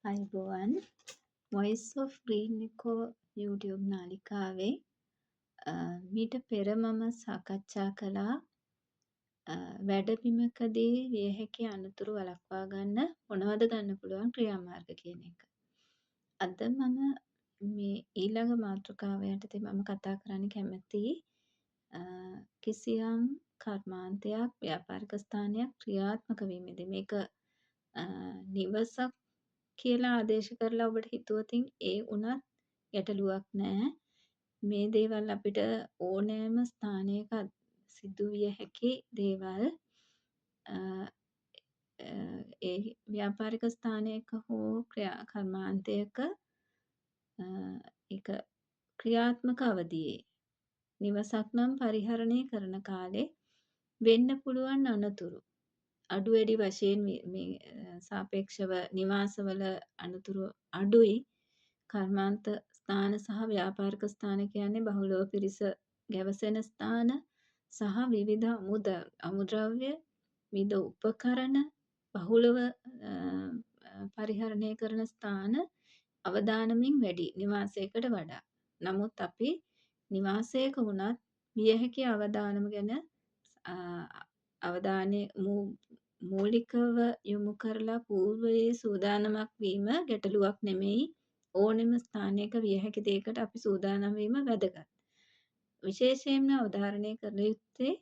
අයිබෝවන් Voice of Green Eco YouTube නාලිකාවේ මීට පෙර මම සාකච්ඡා කළා වැඩබිමකදී විය හැකි අනතුරු වළක්වා ගන්න මොනවද ගන්න පුළුවන් ක්‍රියාමාර්ග කියන එක. අද මම මේ ඊළඟ මාතෘකාව යටතේ මම කතා කරන්න කැමතියි කිසියම් කර්මාන්තයක් ව්‍යාපාරික ස්ථානයක් ක්‍රියාත්මක වීමේදී මේක නිවසක් කියලා ආදේශ කරලා ඔබට හිතුවතින් ඒ වුණත් ගැටලුවක් නෑ. මේ දේවල් අපිට ඕනෑම ස්ථානයක සිදුවිය හැකි දේවල්. ඒ ව්‍යාපාරික ස්ථානයක හෝ කර්මාන්තයක ඒක ක්‍රියාත්මක අවධියේ නිවසක් නම් පරිහරණය කරන කාලේ වෙන්න පුළුවන් අනතුරු අඩු වැඩි වශයෙන් මේ සාපේක්ෂව නිවාසවල අනතුරු අඩුයි. කර්මාන්ත ස්ථාන සහ ව්‍යාපාරික ස්ථාන කියන්නේ බහුලව පිරිස ගැවසෙන ස්ථාන සහ විවිධ අමුද්‍රව්‍ය විවිධ උපකරණ බහුලව පරිහරණය කරන ස්ථාන අවදානමින් වැඩි නිවාසයකට වඩා. නමුත් අපි නිවාසයක වුණත් විය හැකි අවදානම ගැන අවධානය මූලිකව යොමු කරලා పూర్වයේ සූදානමක් වීම ගැටලුවක් නෙමෙයි. ඕනෙම ස්ථානයක විය හැකි දෙයකට අපි සූදානම් වීම වැදගත්. විශේෂයෙන්ම අවධාරණය කළ යුත්තේ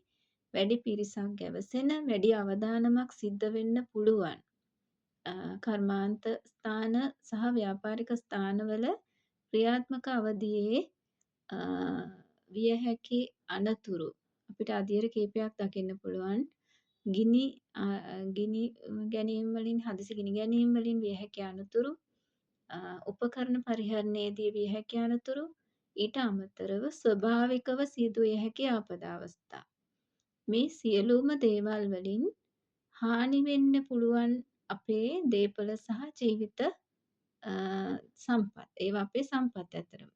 වැඩි පිරිසක් ගැවසෙන වැඩි අවදානමක් සිද්ධ වෙන්න පුළුවන් කර්මාන්ත ස්ථාන සහ ව්‍යාපාරික ස්ථානවල ක්‍රියාත්මක අවධියේ විය හැකි අනතුරු අපිට අදියර කීපයක් දකින්න පුළුවන්. ගිනි ගැනීම් වලින් හදිසි ගිනි ගැනීම් වලින් විය හැකි අනතුරු, උපකරණ පරිහරණයේදී විය හැකි අනතුරු, ඊට අමතරව ස්වභාවිකව සිදුවිය හැකි ආපදාවස්ථා. මේ සියලුම දේවල් වලින් හානි වෙන්න පුළුවන් අපේ දේපල සහ ජීවිත සම්පත්. ඒවා අපේ සම්පත් ඇතරම.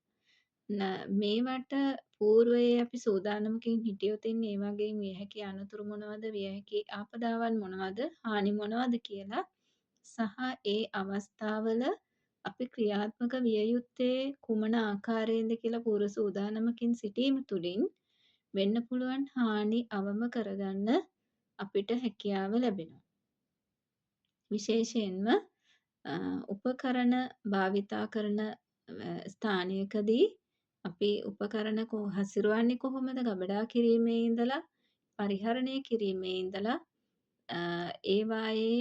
මේවට పూర్වයේ අපි සූදානමකින් හිටියොතින් ඒ වගේ විය හැකි අනතුරු මොනවද, විය හැකි ආපදාවන් මොනවද, හානි මොනවද කියලා සහ ඒ අවස්ථාවල අපි ක්‍රියාත්මක විය යුත්තේ කුමන ආකාරයෙන්ද කියලා පූර්ව සූදානමකින් සිටීම තුළින් වෙන්න පුළුවන් හානි අවම කරගන්න අපිට හැකියාව ලැබෙනවා. විශේෂයෙන්ම උපකරණ භාවිතා කරන ස්ථානයකදී අපි උපකරණ හසුරුවන්නේ කොහොමද? ගබඩා කිරීමේ ඉඳලා පරිහරණය කිරීමේ ඉඳලා ඒවායේ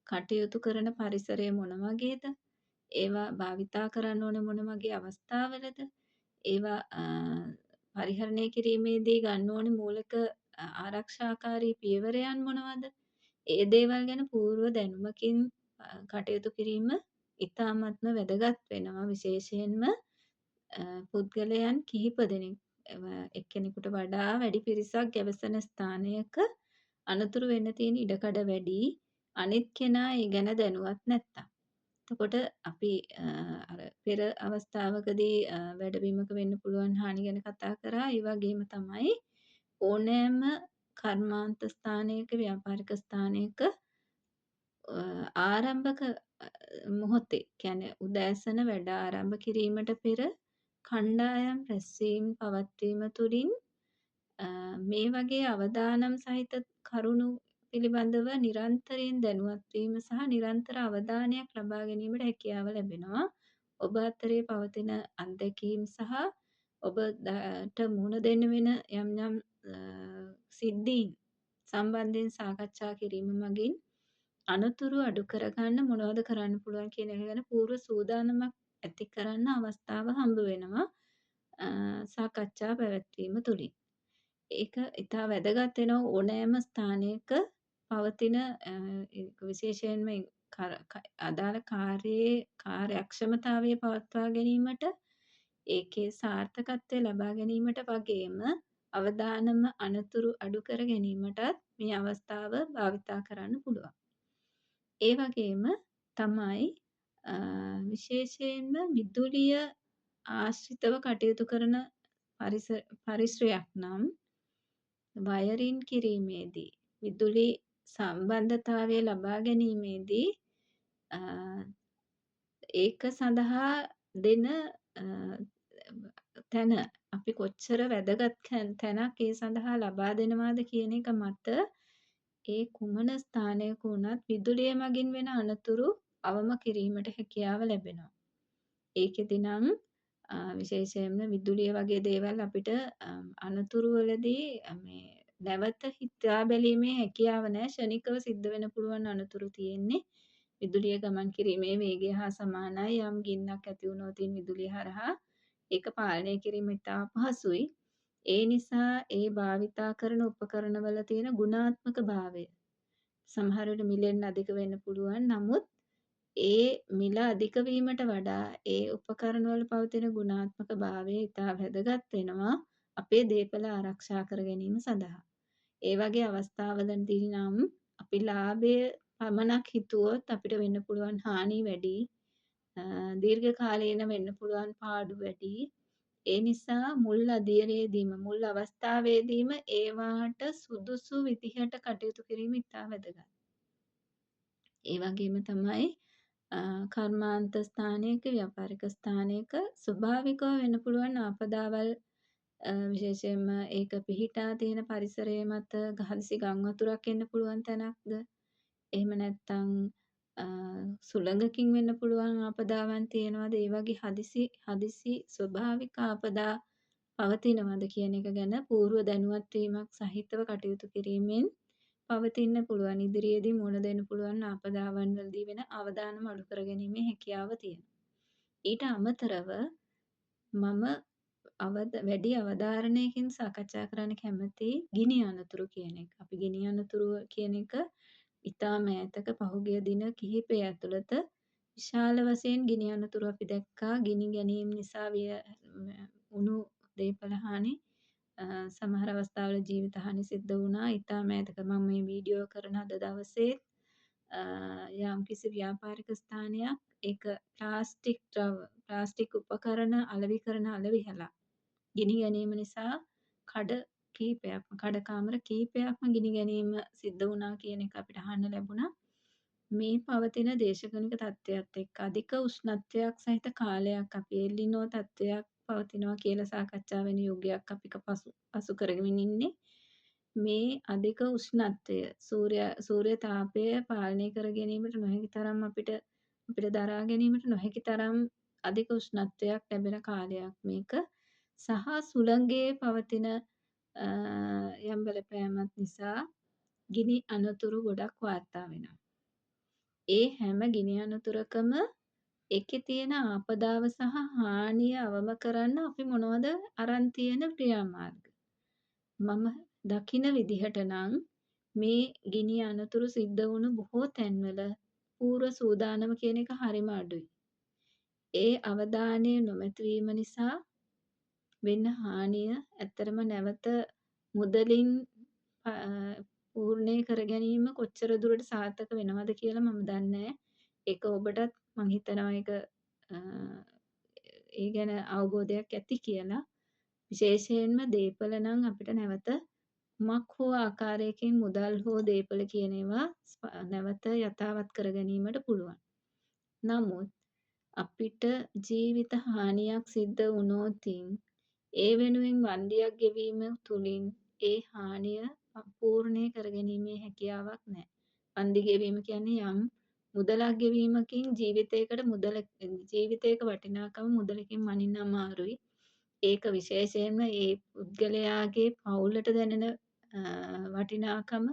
කටයුතු කරන පරිසරය මොන වගේද? ඒවා භාවිතා කරන්න ඕන මොන වගේ අවස්ථාවලද? ඒවා පරිහරණය කිරීමේදී ගන්න ඕනේ මූලික ආරක්ෂාකාරී පියවරයන් මොනවද? ඒ දේවල් ගැන పూర్ව දැනුමකින් කටයුතු කිරීම ඉතාමත්ම වැදගත් වෙනවා. විශේෂයෙන්ම පුද්ගලයන් කිහිප දෙනෙක් එක්කෙනෙකුට වඩා වැඩි පිරිසක් ගැවසෙන ස්ථානයක අනතුරු වෙන්න තියෙන ඉඩකඩ වැඩි. අනිත් කෙනා ඒ ගැන දැනුවත් නැත්තම්. එතකොට අපි අර පෙර අවස්ථාවකදී වැඩබිමක වෙන්න පුළුවන් හානි ගැන කතා කරා. ඒ වගේම තමයි ඕනෑම කර්මාන්ත ස්ථානයක ව්‍යාපාරික ස්ථානයක ආරම්භක මොහොතේ කියන්නේ උදෑසන වැඩ ආරම්භ කිරීමට පෙර කණ්ඩායම් රැස්වීම් පවත්වීම තුළින් මේ වගේ අවදානම් සහිත කරුණු පිළිබඳව නිරන්තරයෙන් දැනුවත් වීම සහ නිරන්තර අවධානයක් ලබා ගැනීමට හැකියාව ලැබෙනවා. ඔබ අතරේ පවතින අත්දැකීම් සහ ඔබට මුහුණ දෙන්න වෙන යම් යම් සිද්ධීන් සම්බන්ධයෙන් සාකච්ඡා කිරීම මගින් අනතුරු අඩු කරගන්න මොනවද කරන්න පුළුවන් කියන එක ගැන పూర్ව සූදානමක් ඇති කරන්න අවස්ථාව හම්බ වෙනවා සාකච්ඡා පැවැත්වීම තුළින්. ඒක ඉතා වැදගත් වෙනවා ඕනෑම ස්ථානයක පවතින විශේෂයෙන්ම අදාළ කාර්යයේ කාර්යක්ෂමතාවය පවත්වා ගැනීමට ඒකේ සාර්ථකත්වය ලබා ගැනීමට වගේම අවදානම අනතුරු අඩු කර ගැනීමටත් මේ අවස්ථාව භාවිතා කරන්න පුළුවන්. ඒ වගේම තමයි විශේෂයෙන්ම විදුලිය ආශ්‍රිතව කටයුතු කරන පරිසරයක් නම් වයරින් කිරීමේදී විදුලි සම්බන්ධතාවය ලබා ගැනීමේදී ඒක සඳහා දෙන අ තැන අපි කොච්චර වැදගත් තැනක් ඒ සඳහා ලබා දෙනවාද කියන එක මත ඒ කුමන ස්ථානයක වුණත් විදුලිය මගින් වෙන අනතුරු අවම කිරීමට හැකියාව ලැබෙනවා. ඒකෙදි නම් විශේෂයෙන්ම විදුලිය වගේ දේවල් අපිට අනතුරු වලදී මේ නැවත හිතා බැලීමේ හැකියාව නැහැ. ක්ෂණිකව සිද්ධ වෙන්න පුළුවන් අනතුරු තියෙන්නේ. විදුලිය ගමන් කිරීමේ වේගය හා සමානයි. යම් ගින්නක් ඇති වුණොත් විදුලිය හරහා ඒක පාලනය කිරීම ඉතා අපහසුයි. ඒ නිසා ඒ භාවිතා කරන උපකරණවල තියෙන ගුණාත්මක භාවය සමහර විට මිලෙන් අධික වෙන්න පුළුවන්. නමුත් ඒ මිල අධික වීමට වඩා ඒ උපකරණවල පවතින ගුණාත්මක භාවය ඉතා වැදගත් වෙනවා අපේ දේපල ආරක්ෂා කර ගැනීම සඳහා. ඒ වගේ අවස්ථාවලදී නම් අපි ලාභය පමණක් හිතුවොත් අපිට වෙන්න පුළුවන් හානි වැඩි. දීර්ඝ කාලීන වෙන්න පුළුවන් පාඩු වැඩි. ඒ නිසා මුල් අදියරේදීම මුල් අවස්ථාවේදීම ඒවාට සුදුසු විදිහට කටයුතු කිරීම ඉතා වැදගත්. ඒ වගේම තමයි කර්මාන්ත ස්ථානයක ව්‍යාපාරික ස්ථානයක ස්වභාවිකව වෙන්න පුළුවන් ආපදාවල් විශේෂයෙන්ම ඒක පිහිටා තියෙන පරිසරය මත ගහදිසි ගම් වතුරක් එන්න පුළුවන් තැනක්ද එහෙම නැත්නම් සුළඟකින් වෙන්න පුළුවන් ආපදාවන් තියෙනවද ඒ වගේ හදිසි ස්වභාවික ආපදා පවතිනවද කියන එක ගැන පූර්ව දැනුවත් වීමක් සහිතව කටයුතු කිරීමෙන් පවතින්න පුළුවන්. ඉදිරියේදී මුහුණ දෙන්න පුළුවන් ආපදාවන් වලදී වෙන අවදානම් අඩු කර ගැනීමේ හැකියාව තියෙනවා. ඊට අමතරව මම වැඩි අවධාරණයකින් සාකච්ඡා කරන්න කැමතියි ගිනි අනතුරු කියන එක. අපි ගිනි අනතුරු කියන එක ඉතා මෑතක පහුගිය දින කිහිපය ඇතුළත විශාල වශයෙන් ගිනි අනතුරු අපි දැක්කා. ගිනි ගැනීම නිසා වුණු දේපල හානි සමහර අවස්ථාවල ජීවිත හානි සිද්ධ වුණා. ඉතා මෑතක මම මේ වීඩියෝ කරන අද දවසේ යම්කිසි ව්‍යාපාරික ස්ථානයක් ඒක ප්ලාස්ටික් උපකරණ අලෙවි කරන අලෙවිහැලක් ගිනි ගැනීම නිසා කඩ කාමර කීපයක්ම ගිනි ගැනීම සිද්ධ වුණා කියන එක අපිට අහන්න ලැබුණා. මේ පවතින දේශගුණික තත්ත්වයක් එක්ක අධික උෂ්ණත්වයක් සහිත කාලයක් අපි එල්ලිනෝ තත්ත්වයක් පවතිනවා කියලා සාකච්ඡා වෙන යුගයක් අපි පසු කරගෙන ඉන්නේ. මේ අධික උෂ්ණත්වය සූර්ය තාපය පාලනය කර ගැනීමට නොහැකි තරම් අපිට දරා ගැනීමට නොහැකි තරම් අධික උෂ්ණත්වයක් ලැබෙන කාලයක් මේක. සහ සුළඟේ පවතින යම් බලපෑමක් නිසා ගිනි අනතුරු ගොඩක් වාර්තා වෙනවා. ඒ හැම ගිනි අනතුරකම එකේ තියෙන ආපදාව සහ හානිය අවම කරන්න අපි මොනවද අරන් තියෙන ක්‍රියාමාර්ග. මම දකින විදිහට නම් මේ ගිනි අනතුරු සිද්ධ වුණු බොහෝ තැන්වල පූර්ව සූදානම කියන එක හරිම අඩුයි. ඒ අවධානය නොමැතිවීම නිසා වෙන්න හානිය ඇත්තටම නැවත මුදලින් පූර්ණේ කර ගැනීම කොච්චර දුරට සාර්ථක වෙනවද කියලා මම දන්නේ නැහැ. ඒක ඔබටත් මං හිතනවා ඒක ඒ ගැන අවබෝධයක් ඇති කියලා. විශේෂයෙන්ම දේපල නම් අපිට නැවත කුමක් හෝ ආකාරයකින් මුදල් හෝ දේපල කියන ඒවා නැවත යථාවත් කර ගැනීමට පුළුවන්. නමුත් අපිට ජීවිත හානියක් සිද්ධ වුණොතින් ඒ වෙනුවෙන් වන්දියක් ගෙවීම තුලින් ඒ හානිය පූර්ණේ කර ගැනීමේ හැකියාවක් නැහැ. වන්දි ගෙවීම කියන්නේ යම් මුදලක් ගෙවීමකින් ජීවිතයක වටිනාකම මුදලකින් මනින්න අමාරුයි. ඒක විශේෂයෙන්ම ඒ පුද්ගලයාගේ පවුලට දැනෙන වටිනාකම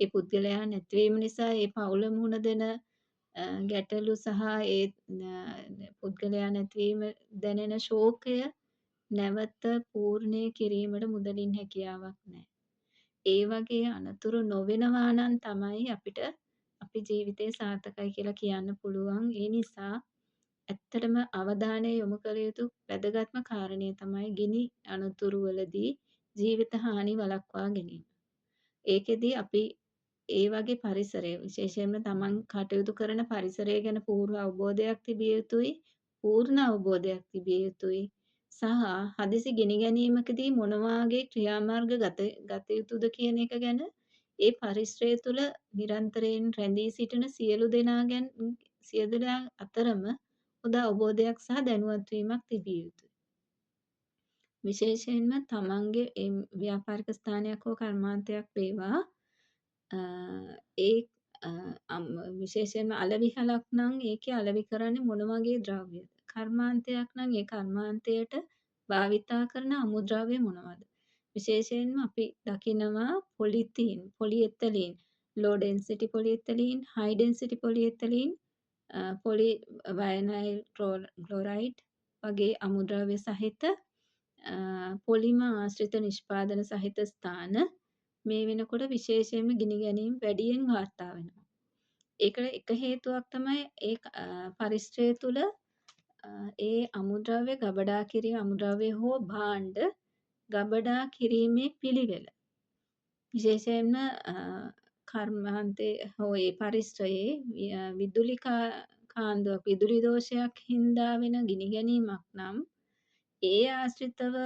ඒ පුද්ගලයා නැතිවීම නිසා ඒ පවුල මුහුණ දෙන ගැටලු සහ ඒ පුද්ගලයා නැතිවීම දැනෙන ශෝකය නැවත පූර්ණේ කිරීමට මුදලින් හැකියාවක් නැහැ. ඒ වගේ අනතුරු නොවෙනවා නම් තමයි අපිට අපි ජීවිතේ සාර්ථකයි කියලා කියන්න පුළුවන්. ඒ නිසා ඇත්තටම අවධානය යොමු කළ යුතු වැදගත්ම කාරණය තමයි ගිනි අනතුරු වලදී ජීවිත හානි වළක්වා ගැනීම. ඒකෙදි අපි ඒ වගේ පරිසරය විශේෂයෙන්ම තමන් කටයුතු කරන පරිසරය ගැන පූර්ව අවබෝධයක් තිබිය යුතුයි. පූර්ණ අවබෝධයක් තිබිය යුතුයි. සහ හදිසි ගිනි ගැනීමකදී මොන වාගේ ක්‍රියාමාර්ග ගත යුතුද කියන එක ගැන ඒ පරිසරය තුළ නිරන්තරයෙන් රැඳී සිටින සියලු දෙනා අතරම හොඳ අවබෝධයක් සහ දැනුවත් වීමක් තිබිය යුතුයි. විශේෂයෙන්ම තමන්ගේ ව්‍යාපාරික ස්ථානයක් හෝ කර්මාන්තයක් වේවා අ ඒ අ අම් විශේෂයෙන්ම අලෙවිහලක් නම් ඒකේ අලෙවි කරන්නේ මොන වගේ ද්‍රව්‍යද? කර්මාන්තයක් නම් ඒ කර්මාන්තයට භාවිතා කරන අමුද්‍රව්‍ය මොනවද? විශේෂයෙන්ම අපි දකිනවා පොලිඑතලීන්, low density polyethylene, high density polyethylene, පොලි වයනයිල් ක්ලොරයිඩ් වගේ අමුද්‍රව්‍ය සහිත පොලිම ආශ්‍රිත නිෂ්පාදන සහිත ස්ථාන මේ වෙනකොට විශේෂයෙන්ම ගිනි ගැනීම් වැඩියෙන් වාර්තා වෙනවා. ඒකට එක හේතුවක් තමයි ඒ පරිසරය තුළ ඒ අමුද්‍රව්‍ය ගබඩා කිරීම අමුද්‍රව්‍ය හෝ භාණ්ඩ ගබඩා කිරීමේ පිළිවෙල. විශේෂයෙන්ම කර්මාන්තයේ හෝ ඒ පරිසරයේ විදුලි කාන්දුවක් විදුලි දෝෂයක් හින්දා වෙන ගිනි ගැනීමක් නම් ඒ ආශ්‍රිතව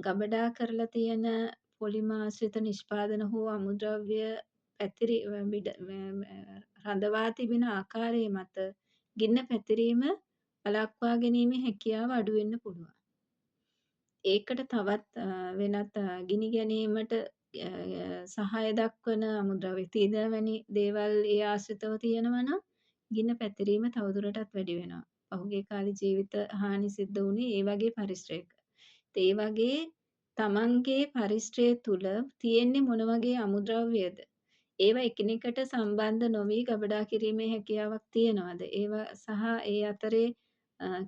ගබඩා කරලා තියෙන පොලිම ආශ්‍රිත නිෂ්පාදන හෝ අමුද්‍රව්‍ය රඳවා තිබෙන ආකාරය මත ගින්න පැතිරීම වළක්වා ගැනීමේ හැකියාව අඩු වෙන්න පුළුවන්. ඒකට තවත් වෙනත් ගිනි ගැනීමට සහාය දක්වන අමුද්‍රව්‍ය තීද වැනි දේවල් ඒ ආශ්‍රිතව තියෙනවා නම් ගින්න පැතිරීම තවදුරටත් වැඩි වෙනවා. පහුගිය කාලේ ජීවිත හානි සිද්ධ වුණේ ඒ වගේ පරිසරයක. ඒ වගේ තමන්ගේ පරිසරය තුල තියෙන්නේ මොන වගේ අමුද්‍රව්‍යද? ඒවා එකිනෙකට සම්බන්ධ නොවි ගබඩා කිරීමේ හැකියාවක් තියනවාද? ඒවා සහ ඒ අතරේ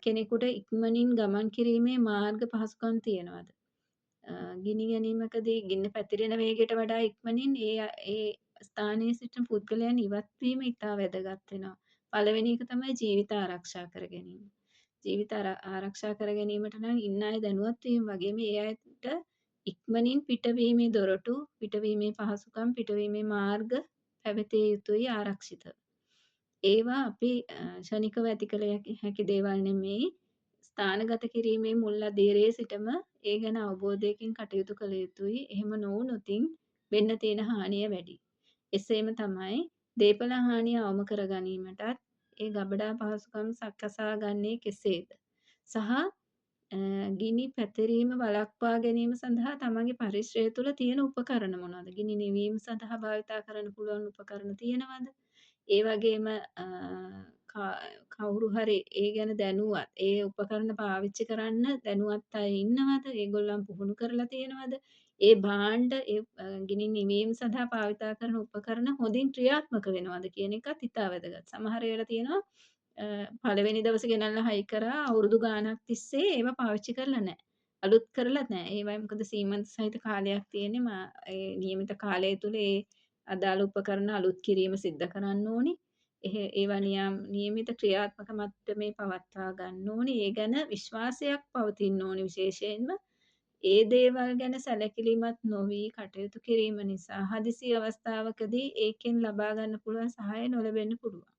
කෙනෙකුට ඉක්මනින් ගමන් කිරීමේ මාර්ග පහසුකම් තියනවාද? ගිනි ගැනීමකදී ගින්න පැතිරෙන වේගයට වඩා ඉක්මනින් ඒ ස්ථානයේ සිටින පුද්ගලයන් ඉවත් වීම ඉතා වැදගත් වෙනවා. පළවෙනි එක තමයි ජීවිත ආරක්ෂා කර ගැනීම. ජීවිත ආරක්ෂා කර ගැනීමට නම් ඉන්න අය දැනුවත් වීම වගේම ඒ අයට ඉක්මනින් පිටවීමේ දොරටු, පිටවීමේ පහසුකම්, පිටවීමේ මාර්ග පැවතිය යුතුයි ආරක්ෂිතව. ඒවා අපි ක්ෂණිකව ඇති කළ හැකි දේවල් නෙමෙයි. ස්ථානගත කිරීමේ මුල් අදියරේ සිටම ඒ ගැන අවබෝධයකින් කටයුතු කළ යුතුයි. එහෙම නොවුනොතින් වෙන්න තියෙන හානිය වැඩි. එසේම තමයි දේපල හානිය අවම කර ගැනීමටත් ඒ ගබඩා පහසුකම් සකසා ගන්නේ කෙසේද? සහ ගිනි පැතිරීම වළක්වා ගැනීම සඳහා තමන්ගේ පරිසරය තුළ තියෙන උපකරණ මොනවද? ගිනි නිවීම සඳහා භාවිතා කරන්න පුළුවන් උපකරණ තියෙනවද? ඒ වගේම කවුරු හරි ඒ ගැන දැනුවත් ඒ උපකරණ පාවිච්චි කරන්න දැනුවත් අය ඉන්නවද? ඒගොල්ලන් පුහුණු කරලා තියෙනවද? ඒ භාණ්ඩ ගිනි නිවීම සඳහා භාවිතා කරන උපකරණ හොඳින් ක්‍රියාත්මක වෙනවද කියන එකත් ඉතා වැදගත්. සමහර වෙලාවට තියෙනවා පළවෙනි දවසේ ගෙනල්ලා හයි කරා අවුරුදු ගාණක් තිස්සේ ඒවා පාවිච්චි කරලා නැහැ. අලුත් කරලා නැහැ. ඒවයි මොකද සීමන්ත සහිත කාලයක් තියෙන්නේ. ඒ නියමිත කාලය තුල ඒ අදාළ උපකරණ අලුත් කිරීම සිද්ධ කරන්න ඕනි. ඒවා නියමිත ක්‍රියාත්මක මට්ටමේ පවත්වා ගන්න ඕනි. ඒ ගැන විශ්වාසයක් පවතින්න ඕනි විශේෂයෙන්ම. ඒ දේවල් ගැන සැලකිලිමත් නොවි කටයුතු කිරීම නිසා හදිසි අවස්ථාවකදී ඒකෙන් ලබා ගන්න පුළුවන් සහාය නොලැබෙන්න පුළුවන්.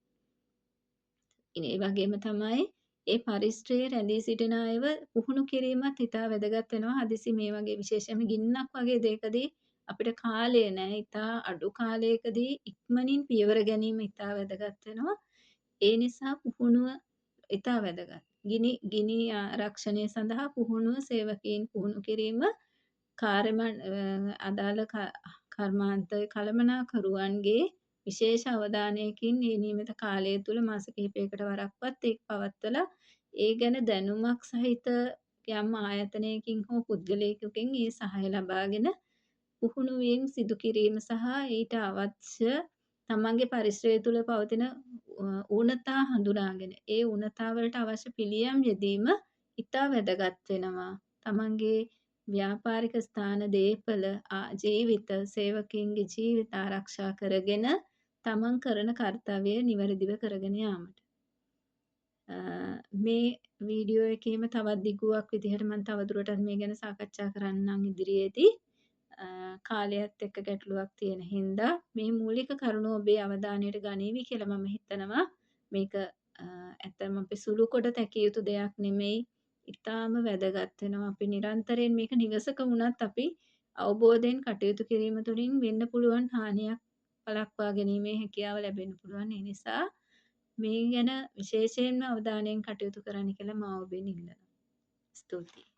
ඒ වගේම තමයි ඒ පරිසරයේ රැඳී සිටින අයව පුහුණු කිරීමත් ඉතා වැදගත් වෙනවා. හදිසි මේ වගේ විශේෂයෙන්ම ගින්නක් වගේ දෙයකදී අපිට කාලය නැහැ. ඉතා අඩු කාලයකදී ඉක්මනින් පියවර ගැනීම ඉතා වැදගත් වෙනවා. ඒ නිසා පුහුණුව ඉතා වැදගත්. ගිනි ආරක්ෂණය සඳහා පුහුණුව සේවකයින් පුහුණු කිරීම අදාළ කර්මාන්ත කළමනාකරුවන්ගේ විශේෂ අවධානයකින් මේ නියමිත කාලය තුළ මාස කිහිපයකට වරක්වත් ඒක පවත්වලා ඒ ගැන දැනුමක් සහිත යම් ආයතනයකින් හෝ පුද්ගලයෙකුගෙන් ඒ සහාය ලබාගෙන පුහුණුවීම් සිදු කිරීම සහ ඊට අවශ්‍ය තමන්ගේ පරිසරය තුළ පවතින ඌනතා හඳුනාගෙන ඒ ඌනතා වලට අවශ්‍ය පිළියම් යෙදීම ඉතා වැදගත් වෙනවා. තමන්ගේ ව්‍යාපාරික ස්ථාන දේපල ජීවිත සේවකයින්ගේ ජීවිත ආරක්ෂා කරගෙන තමන් කරන කර්තව්‍ය නිවැරදිව කරගෙන යාමට. මේ වීඩියෝ එකේම තවත් දිගුවක් විදිහට මම තවදුරටත් මේ ගැන සාකච්ඡා කරන්නම් ඉදිරියේදී. කාලයත් එක්ක ගැටලුවක් තියෙන හින්දා මේ මූලික කරුණු ඔබේ අවධානයට ගනීවි කියලා මම හිතනවා. මේක ඇත්තම අපි සුළු කොට තැකිය යුතු දෙයක් නෙමෙයි. ඉතාම වැදගත් වෙනවා. අපි නිරන්තරයෙන් මේක නිවසක වුණත් අපි අවබෝධයෙන් කටයුතු කිරීම තුළින් වෙන්න පුළුවන් හානියක් වළක්වා ගැනීමේ හැකියාව ලැබෙන්න පුළුවන්. ඒ නිසා මේ ගැන විශේෂයෙන්ම අවධානයෙන් කටයුතු කරන්න කියලා මම ඔබෙන් ඉල්ලනවා. ස්තුතියි.